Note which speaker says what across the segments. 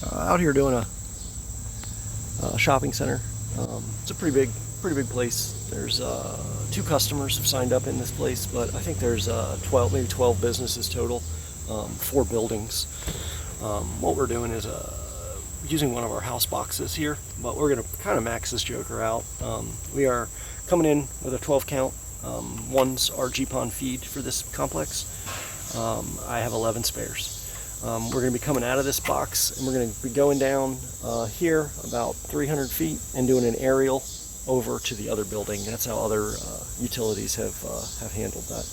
Speaker 1: Out here doing a shopping center. It's a pretty big place. There's 2 customers have signed up in this place, but I think there's 12, maybe 12 businesses total, 4 buildings. What we're doing is using one of our house boxes here, but we're going to kind of max this joker out. We are coming in with a 12 count. One's our GPON feed for this complex. I have 11 spares. We're going to be coming out of this box, and we're going to be going down here about 300 feet and doing an aerial over to the other building. That's how other utilities have handled that.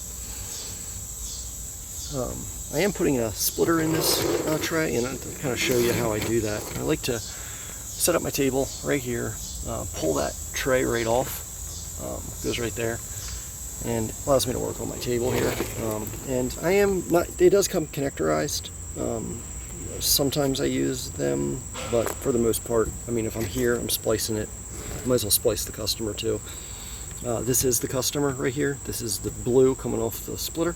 Speaker 1: I am putting a splitter in this tray, and I'll kind of show you how I do that. I like to set up my table right here, pull that tray right off, goes right there, and allows me to work on my table here. And I am not, it does come connectorized. Sometimes I use them, but for the most part, I mean, if I'm here, I'm splicing it. I might as well splice the customer too. This is the customer right here. This is the blue coming off the splitter.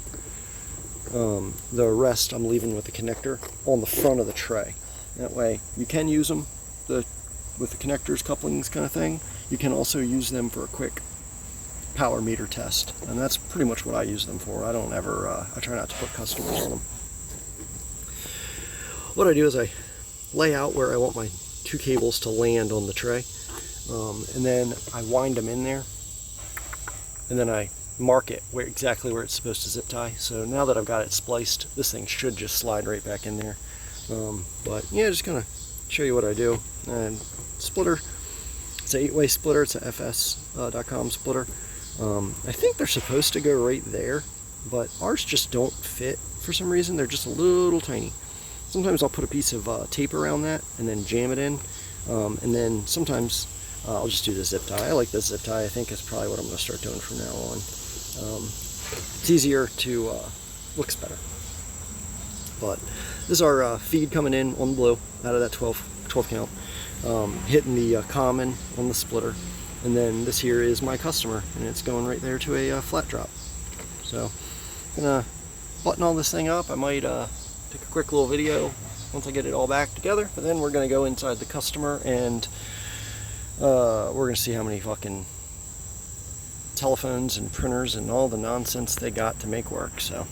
Speaker 1: The rest I'm leaving with the connector on the front of the tray. That way you can use them with the connectors, couplings kind of thing. You can also use them for a quick power meter test, and that's pretty much what I use them for. I don't ever, I try not to put customers on them. What I do is I lay out where I want my 2 cables to land on the tray, and then I wind them in there, and then I mark it exactly where it's supposed to zip tie. So now that I've got it spliced, this thing should just slide right back in there. But yeah, just gonna show you what I do. And splitter, it's an 8-way splitter. It's a fs.com splitter. I think they're supposed to go right there, but ours just don't fit for some reason. They're just a little tiny. Sometimes I'll put a piece of tape around that and then jam it in, and then sometimes I'll just do the zip tie. I like this zip tie. I think it's probably what I'm going to start doing from now on. It's easier to, looks better. But this is our feed coming in on the blue out of that 12 count, hitting the common on the splitter, and then this here is my customer, and it's going right there to a flat drop. So I'm gonna button all this thing up. I might take a quick little video once I get it all back together, but then we're gonna go inside the customer, and we're gonna see how many fucking telephones and printers and all the nonsense they got to make work. So